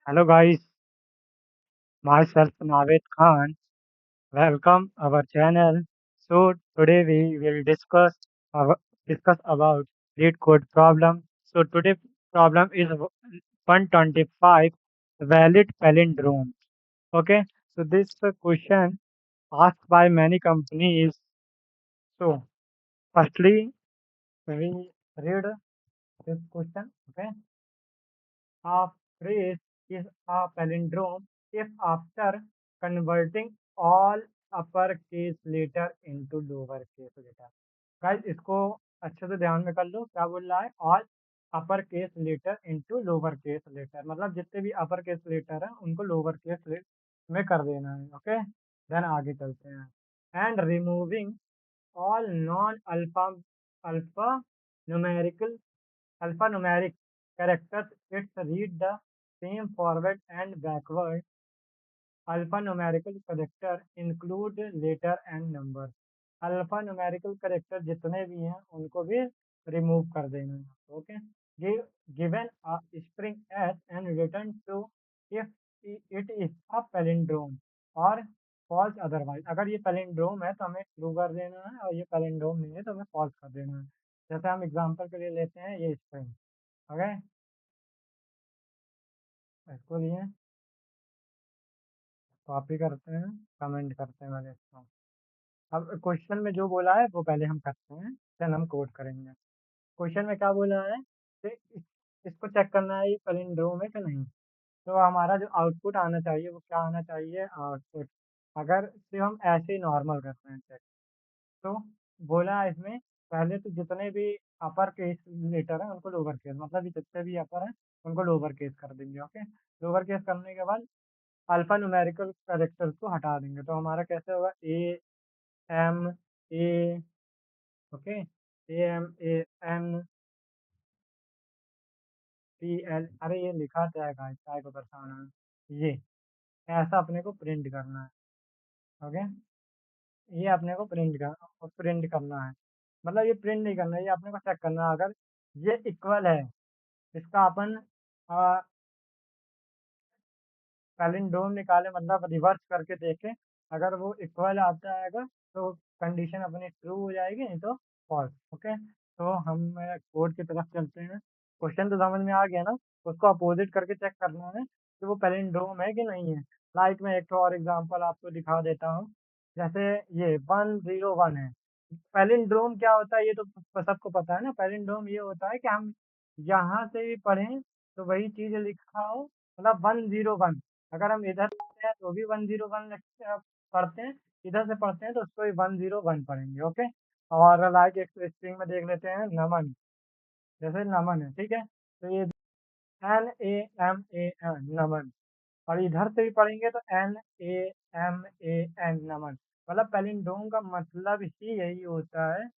Hello guys, myself Naved Khan. Welcome our channel. So today we will discuss about lead code problem. So today problem is 125 valid palindromes. Okay, so this question asked by many companies. So firstly we read this question. Okay, a phrase is a palindrome if after converting all uppercase letter into lowercase letter. Guys इसको अच्छे से ध्यान में कर लो क्या बोल रहा है all upper case letter into lower case letter मतलब जितने भी अपर केस लेटर हैं उनको लोअर केस में कर देना है ओके देन आगे चलते हैं and removing all non alpha alpha numerical alphanumeric characters, it's read the same forward and backward. Alphanumerical character include letter and number. Alphanumerical character जितने भी हैं उनको भी remove कर देना है okay given a string s and return to if it is a palindrome और false otherwise अगर ये palindrome है तो हमें true कर देना है और ये palindrome नहीं है तो हमें false कर देना है जैसे हम एग्जांपल के लिए लेते हैं ये string ओके इसको लिए कॉपी करते हैं कमेंट करते हैं मैं देखता हूँ अब क्वेश्चन में जो बोला है वो पहले हम करते हैं देन हम कोड करेंगे क्वेश्चन में क्या बोला है कि इसको चेक करना है ये पैलिंड्रोम है कि नहीं तो हमारा जो आउटपुट आना चाहिए वो क्या आना चाहिए आउटपुट अगर सिर्फ हम ऐसे ही नॉर्मल करते हैं चेक तो बोला है इसमें पहले तो जितने भी अपर केस लेटर हैं उनको लोअर केस मतलब ये जितने भी अपर हैं उनको लोअर केस कर देंगे ओके लोअर केस करने के बाद अल्फा न्यूमेरिकल कैरेक्टर्स को हटा देंगे तो हमारा कैसे होगा M A okay M P L अरे ये लिखा क्या है गाइस काय को दर्शाना है ये ऐसा अपने को प्रिंट करना है ओके ये अपने को प्रिंट करना है मतलब ये प्रिंट नहीं करना है ये अपने को चेक करना है अगर ये इक्वल है इसका अपन पैलिंड्रोम निकाले मतलब रिवर्स करके देखें अगर वो इक्वल आता है तो कंडीशन अपनी ट्रू हो जाएगी नहीं तो फॉल्स ओके तो हम कोड की तरफ चलते हैं क्वेश्चन तो समझ में आ गया ना उसको अपोजिट करके चेक करना है कि वो पैलिंड्रोम है कि नहीं है लाइक मैं एक और एग्जांपल आपको दिखा देता हूँ जैसे ये 101 है पैलिंड्रोम क्या होता है ये तो सबको पता है ना पैलिंड्रोम ये होता है कि हम यहाँ से भी पढ़ें तो वही चीज लिखा हो मतलब 101 अगर हम इधर पढ़ते हैं तो भी 101 पढ़ते हैं इधर से पढ़ते हैं तो उसको भी 101 पढ़ेंगे ओके और लाइक एक स्ट्रिंग में देख लेते हैं नमन जैसे नमन है ठीक है तो ये NAMAN नमन और इधर से भी पढ़ेंगे तो NAMAN नमन मतलब पैलिंड्रोम का मतलब ही यही होता है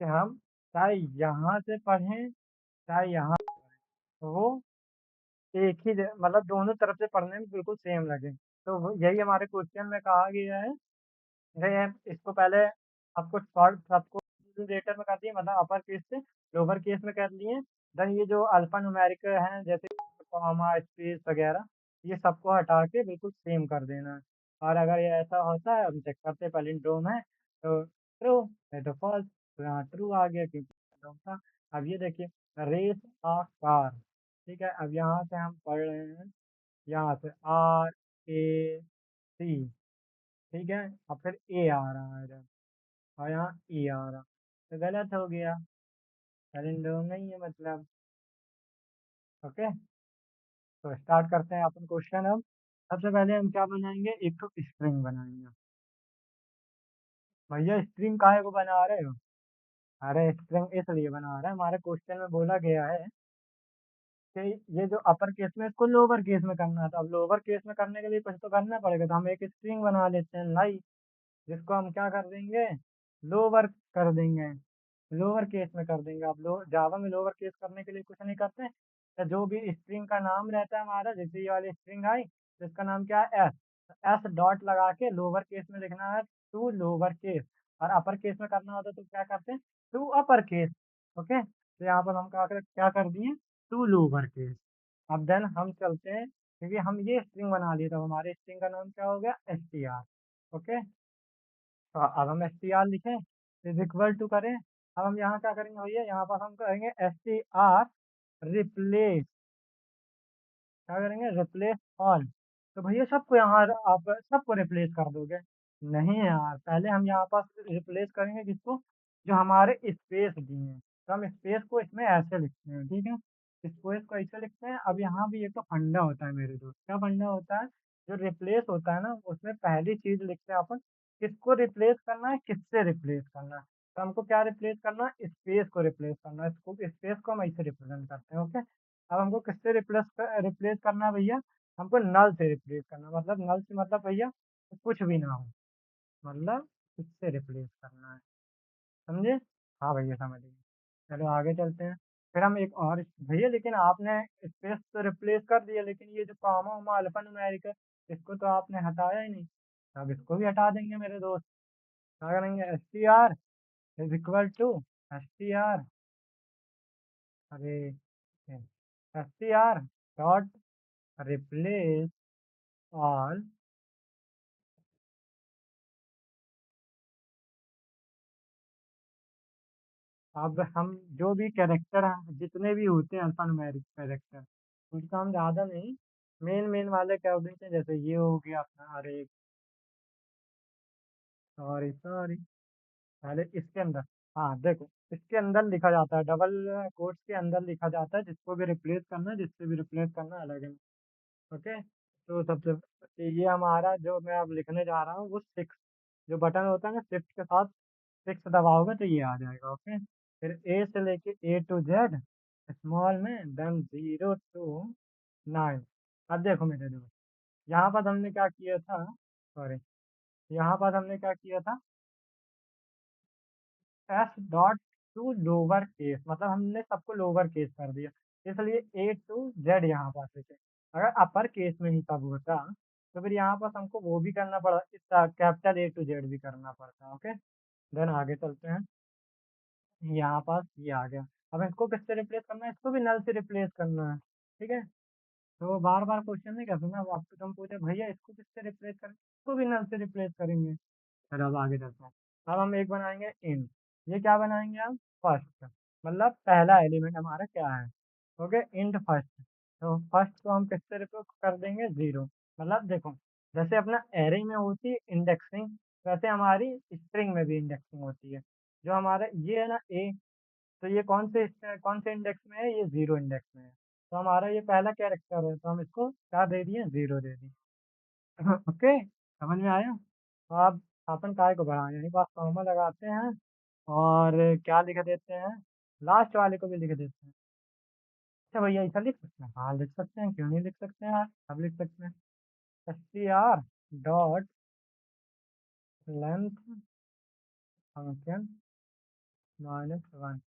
कि हम चाहे यहाँ से पढ़ें चाहे यहाँ तो वो एक ही मतलब दोनों तरफ से पढ़ने में बिल्कुल सेम लगे तो यही हमारे क्वेश्चन में कहा गया है नहीं इसको पहले आपको शॉर्ट सबको लेटर में कर दिए मतलब अपर केस से लोअर केस में कर लिए देन ये जो अल्फा न्यूमेरिक हैं जैसे कॉमा स्पेस वगैरह ये सबको हटा के बिल्कुल सेम कर देना है और अगर ये ऐसा होता है हम चेक करते हैं पैलिंड्रोम है तो ट्रू नहीं तो फॉल्स तो यहाँ ट्रू आ गया क्योंकि पैलिंड्रोम था अब ये देखिए रेस अ कार ठीक है अब यहाँ से हम पढ़ रहे हैं यहाँ से RAC ठीक है और फिर ए आ रहा है इधर और यहाँ ई आ रहा तो गलत हो गया पैलिंड्रोम नहीं है मतलब ओके तो स्टार्ट करते हैं अपन क्वेश्चन अब सबसे पहले हम क्या बनाएंगे एक तो स्ट्रिंग बनाएंगे भैया स्ट्रिंग काहे को बना रहे हो अरे स्ट्रिंग इसलिए बना रहे हैं हमारे क्वेश्चन में बोला गया है कि ये जो अपर केस में इसको लोअर केस में करना है तो अब लोअर केस में करने के लिए कुछ तो करना पड़ेगा तो हम एक स्ट्रिंग बना लेते हैं लाइक जिसको हम क्या कर देंगे लोअर कर देंगे लोअर केस में कर देंगे आप जावा में लोअर केस करने के लिए कुछ नहीं करते तो जो भी स्ट्रिंग का नाम रहता है हमारा जैसे ये वाली स्ट्रिंग आई तो इसका नाम क्या है एस एस डॉट लगा के लोअर केस में लिखना है टू लोअर केस और अपर केस में करना होता है तो क्या करते हैं टू अपर केस ओके तो यहाँ पर हम क्या कर दिए टू लोअर केस अब देन हम चलते हैं क्योंकि हम ये स्ट्रिंग बना लिए, तो हमारे स्ट्रिंग का नाम क्या हो गया, str। ओके, तो अब हम str लिखें, इज इक्वल टू करें। अब हम यहाँ क्या करेंगे भैया, यहाँ पर हम करेंगे str रिप्लेस, क्या करेंगे, रिप्लेस ऑल। तो भैया सबको यहाँ आप सबको रिप्लेस कर दोगे? नहीं यार, पहले हम यहाँ पर रिप्लेस करेंगे किसको, जो हमारे स्पेस दिए हैं। तो हम स्पेस को इसमें ऐसे लिखते हैं, ठीक है, स्पेस को ऐसे लिखते हैं। अब यहाँ भी एक तो फंडा होता है मेरे दोस्त, क्या फंडा होता है, जो रिप्लेस होता है ना, उसमें पहली चीज लिखते हैं अपन, किसको रिप्लेस करना है, किससे रिप्लेस करना है। तो हमको क्या रिप्लेस करना है, स्पेस को रिप्लेस करना है, इसको स्पेस को हम ऐसे रिप्रेजेंट करते हैं। ओके, अब हमको किससे रिप्लेस करना है भैया, हमको नल से रिप्लेस करना, मतलब नल से मतलब भैया कुछ भी ना हो, मतलब इससे रिप्लेस करना है, समझे? हाँ भैया समझ गए। चलो आगे चलते हैं। फिर हम एक और भैया, लेकिन आपने स्पेस तो रिप्लेस कर दिया, लेकिन ये जो कॉमा वॉमा अल्फा न्यूमेरिक है, इसको तो आपने हटाया ही नहीं। तो अब इसको भी हटा देंगे मेरे दोस्त। क्या करेंगे, S T R is equal to S T R, अरे S T R dot replace all. अब हम जो भी कैरेक्टर हैं, जितने भी होते हैं अल्फान्यूमेरिक कैरेक्टर, उनका हम ज़्यादा नहीं, मेन मेन वाले कर देते हैं। जैसे ये हो गया अपना, अरे सॉरी सॉरी, पहले इसके अंदर, हाँ देखो, इसके अंदर लिखा जाता है, डबल कोट्स के अंदर लिखा जाता है, जिसको भी रिप्लेस करना है, जिससे भी रिप्लेस करना है, अलग है। ओके, तो सबसे ये हमारा जो मैं अब लिखने जा रहा हूँ, वो सिक्स, जो बटन होता है ना, शिफ्ट के साथ सिक्स दबाओगे तो ये आ जाएगा। ओके, फिर ए से लेके ए टू जेड स्मॉल में, देन 0 to 9। अब देखो मेरे दोस्त, यहाँ पर हमने क्या किया था, सॉरी, यहाँ पर हमने क्या किया था, S dot to lower case, मतलब हमने सबको लोअर केस कर दिया, इसलिए ए टू जेड यहाँ पास है। अगर अपर केस में ही सब होता, तो फिर यहाँ पास हमको वो भी करना पड़ा, कैपिटल ए टू जेड भी करना पड़ता। ओके, देन आगे चलते हैं। यहाँ पास ये आ गया। अब इसको किससे रिप्लेस करना है, इसको भी नल से रिप्लेस करना है, ठीक है। तो बार बार क्वेश्चन नहीं करते ना, अब आपको तुम पूछे भैया इसको किससे रिप्लेस करें, इसको भी नल से रिप्लेस करेंगे। फिर अब आगे चलते हैं। अब हम एक बनाएंगे इन, ये क्या बनाएंगे हम, फर्स्ट, मतलब पहला एलिमेंट हमारा क्या है, ओके, इंट फर्स्ट। तो फर्स्ट को हम किससे रिप्लेस कर देंगे, 0। मतलब देखो, जैसे अपना एरे में होती है इंडेक्सिंग, वैसे हमारी स्ट्रिंग में भी इंडेक्सिंग होती है। जो हमारा ये है ना ए, तो ये कौन से इंडेक्स में है, ये 0 इंडेक्स में है। तो हमारा ये पहला कैरेक्टर है, तो हम इसको क्या दे दिए, 0 दे दिए। ओके, समझ में आया? तो आप अपन काय को बढ़ाएं, यहीं पास कॉमा लगाते हैं, और क्या लिख देते हैं, लास्ट वाले को भी लिख देते हैं। अच्छा भैया, ऐसा लिख सकते हैं, हाँ लिख सकते हैं, क्यों नहीं लिख सकते हैं यार, अब लिख सकते हैं, S T R dot length function -1।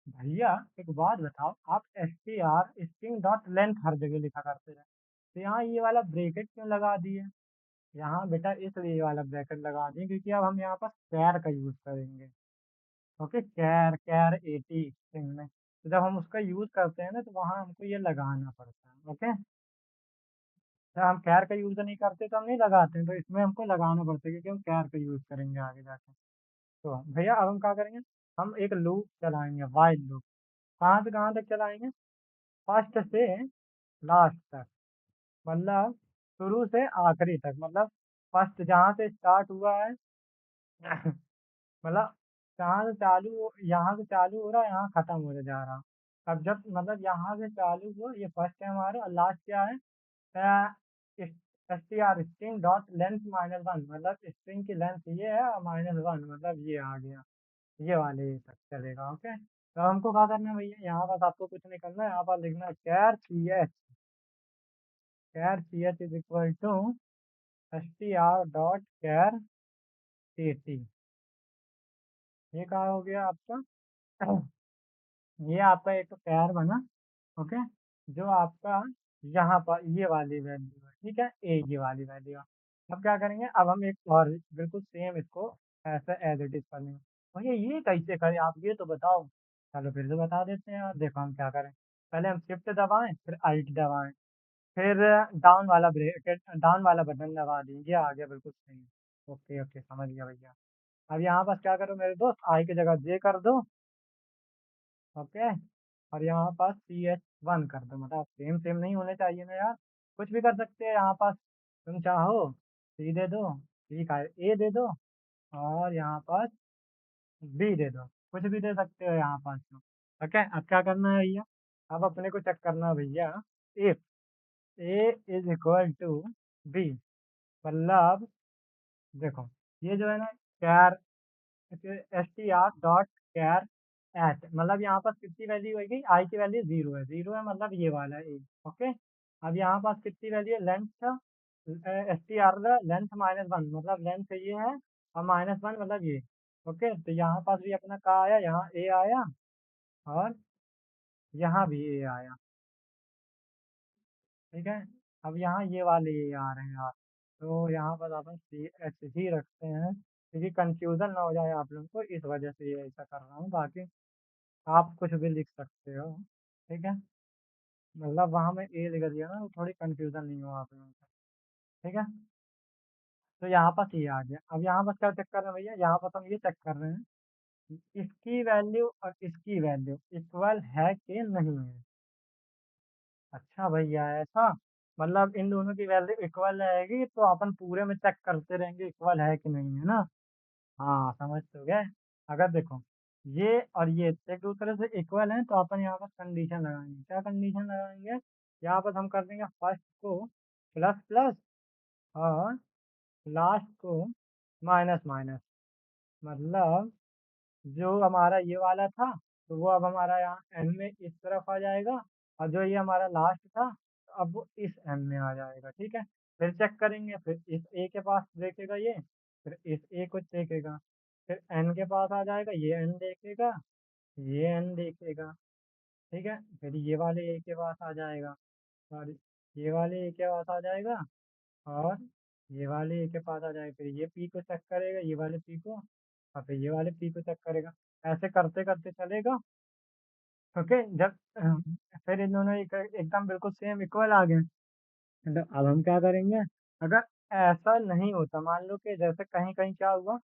भैया एक बात बताओ, आप S T R string dot length हर जगह लिखा करते हैं, तो यहाँ ये वाला ब्रेकेट क्यों लगा दिए? यहाँ बेटा इसलिए ये वाला ब्रैकेट लगा दिए, क्योंकि अब हम यहाँ पर कैर का यूज करेंगे। ओके, कैर कैर 80 स्ट्रिंग में, तो जब हम उसका यूज करते हैं ना, तो वहाँ हमको ये लगाना पड़ता है। ओके, जब हम कैर का यूज नहीं करते तो हम नहीं लगाते हैं, तो इसमें हमको लगाना पड़ता है, क्योंकि हम कैर का यूज करेंगे आगे जाके। तो भैया अब हम क्या करेंगे, हम एक लूप चलाएंगे, वाइल लूप। कहाँ से कहाँ तक चलाएंगे, फर्स्ट से लास्ट तक, मतलब शुरू से आखिरी तक, मतलब फर्स्ट जहाँ से स्टार्ट हुआ है, मतलब यहाँ से चालू हो रहा है, यहाँ खत्म होने जा रहा। अब जब मतलब यहाँ से चालू हुआ, ये फर्स्ट है हमारा, और लास्ट क्या है, S T R string dot length -1, मतलब स्ट्रिंग की लेंथ ये है, और -1 मतलब ये आ गया, ये वाले तक चलेगा। ओके, तो हमको क्या करना है भैया, यहाँ पास आपको कुछ नहीं करना है, यहाँ पर लिखना है char C H, char C H is equal to S T R dot char C T. ये कहा हो गया आपका, ये आपका एक तो कैर बना। ओके, जो आपका यहाँ पर ये वाली वैल्यू है, ठीक है, ए ये वाली वैल्यू है। अब क्या करेंगे, अब हम एक और बिल्कुल सेम इसको ऐसे एज इट इज करेंगे। भैया ये कैसे करें, आप ये तो बताओ। चलो फिर से बता देते हैं, और देखो हम क्या करें, पहले हम शिफ्ट दबाएं, फिर अल्ट दबाएं, फिर डाउन वाला ब्रेकेट, डाउन वाला बटन दबा दीजिए, आ गया बिल्कुल सही। ओके ओके, समझ गया भैया। अब यहाँ पास क्या करो मेरे दोस्त, आई की जगह जे कर दो। ओके। और यहाँ पास CH1 कर दो, मतलब सेम सेम नहीं होने चाहिए ना यार। कुछ भी कर सकते हैं यहाँ पास, तुम चाहो सी दे दो, ठीक है, ए दे दो, और यहाँ पास बी दे दो, कुछ भी दे सकते हो यहाँ पास तो। ओके, अब क्या करना है भैया, अब अपने को चेक करना है भैया, if A is equal to B, मतलब देखो, ये जो है ना, कैर str.char एट, मतलब यहाँ पास कितनी वैल्यू होगी, आई की वैल्यू जीरो है, जीरो है मतलब ये वाला ए। ओके। अब यहाँ पास कितनी वैल्यू है, लेंथ, str लेंथ -1, मतलब लेंथ ये है, और -1 मतलब ये। ओके, तो यहाँ पास भी अपना का आया, यहाँ ए आया, और यहाँ भी ए आया। ठीक है। अब यहाँ ये वाले ए आ रहे हैं यार, तो यहाँ पर अपन CH ही रखते हैं, क्योंकि कंफ्यूजन ना हो जाए आप लोगों को, इस वजह से ये ऐसा कर रहा हूँ। बाकी आप कुछ भी लिख सकते हो। ठीक है, मतलब वहाँ में ए लिख दिया ना, तो थोड़ी कंफ्यूजन नहीं हो आप लोगों को। ठीक है, तो यहाँ पास ये आ गया। अब यहाँ पास क्या चेक कर रहे हैं भैया, यहाँ पास हम ये चेक कर रहे हैं कि इसकी वैल्यू और इसकी वैल्यू इक्वल है कि नहीं है। अच्छा भैया, ऐसा मतलब इन दोनों की वैल्यू इक्वल रहेगी तो अपन पूरे में चेक करते रहेंगे इक्वल है कि नहीं, है ना। हाँ, समझ तो गए। अगर देखो, ये और ये एक दूसरे से इक्वल हैं, तो अपन यहाँ पर कंडीशन लगाएंगे। क्या कंडीशन लगाएंगे, यहाँ पर हम कर देंगे फर्स्ट को प्लस प्लस, और लास्ट को माइनस माइनस, मतलब जो हमारा ये वाला था, तो वो अब हमारा यहाँ एन में इस तरफ आ जाएगा, और जो ये हमारा लास्ट था, तो अब वो इस एन में आ जाएगा। ठीक है, फिर चेक करेंगे, फिर इस ए के पास देखेगा ये, फिर इस ए को देखेगा, फिर एन के पास आ जाएगा, ये एन देखेगा, ये एन देखेगा। ठीक है, फिर ये वाले ए के पास आ जाएगा, और ये वाले ए के पास आ जाएगा, और ये वाले ए के पास आ जाएगा, फिर ये पी को चेक करेगा, ये वाले पी को, और फिर ये वाले पी को चेक करेगा। ऐसे करते करते चलेगा। ओके, जब फिर इन दोनों एकदम बिल्कुल सेम इक्वल आ गए, तो अब हम क्या करेंगे, अगर ऐसा नहीं होता, मान लो कि जैसे कहीं कहीं क्या हुआ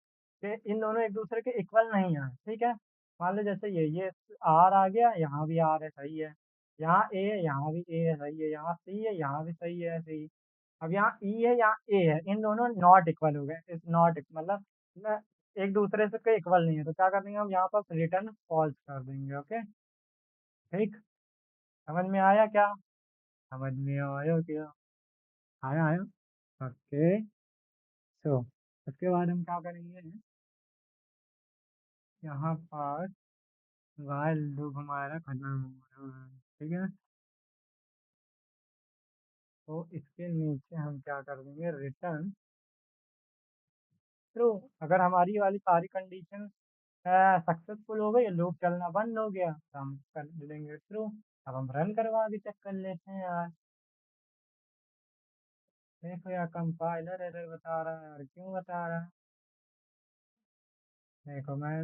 कि इन दोनों एक दूसरे के इक्वल नहीं आए, ठीक है, मान लो जैसे ये आर आ गया, यहाँ भी आर है, सही है, यहाँ ए है, यहाँ भी ए है, सही है, यहाँ सी है, यहाँ भी सही है, सही। अब यहाँ ई है, यहाँ ए है, इन दोनों नॉट इक्वल हो गए, इस नॉट मतलब न- एक दूसरे से के इक्वल नहीं है, तो क्या कर देंगे हम, यहाँ पर रिटर्न फॉल्स कर देंगे। ओके, ठीक, समझ में आया क्या, समझ में आया क्या, आया आया। ओके, सो उसके बाद हम क्या करेंगे, यहाँ पर वाइल लूप हमारा खत्म हो रहा है। ठीक है, तो इसके नीचे हम क्या कर देंगे, रिटर्न ट्रू। अगर हमारी वाली सारी कंडीशन सक्सेसफुल हो गई, लूप चलना बंद हो गया, तो हम कर देंगे ट्रू। अब हम रन करवा के चेक कर लेते हैं यार। देखो यार, कंपाइलर एरर बता रहा है यार, क्यों बता रहा है। देखो मैं,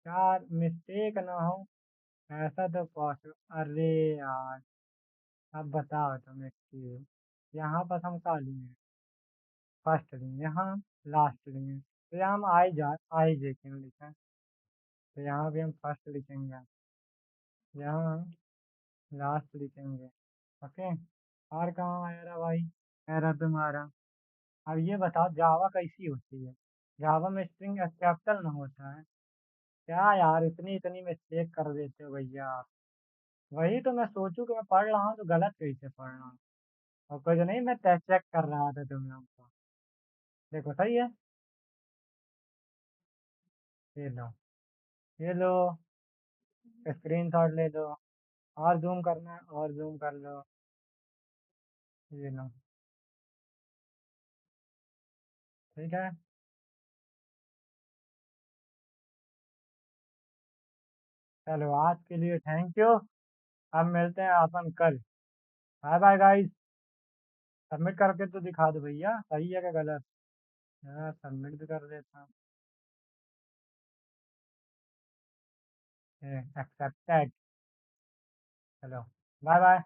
यार मिस्टेक ना हो, ऐसा तो पॉसिबल, अरे यार, अब बताओ तुम एक चीज, यहाँ पर हम क्या लिए, फर्स्ट लिए, यहाँ लास्ट लिए, तो यहाँ हम आई जे क्यों लिखा है, तो यहाँ भी हम फर्स्ट लिखेंगे, यहाँ लास्ट लिखेंगे। ओके, और कहाँ एरर भाई, एरर तुम्हारा। अब ये बताओ, जावा कैसी होती है, जावा में स्ट्रिंग कैपिटल ना होता है क्या यार, इतनी इतनी मिस्टेक कर देते हो भैया आप। वही तो मैं सोचूं कि मैं पढ़ रहा हूँ तो गलत कैसे पढ़ रहा हूँ, और कुछ नहीं, मैं टेस्ट चेक कर रहा था तुम लोगों को। देखो सही है, ये लो, ये लो, स्क्रीन शॉट ले लो, और जूम करना है और जूम कर लो, ये लो। ठीक है, चलो आज के लिए थैंक यू। अब मिलते हैं अपन कल। Bye bye guys. सबमिट करके तो दिखा दो भैया, सही है क्या गलत। हाँ, सबमिट भी कर देता हूँ। एक्सेप्टेड। चलो, बाय बाय।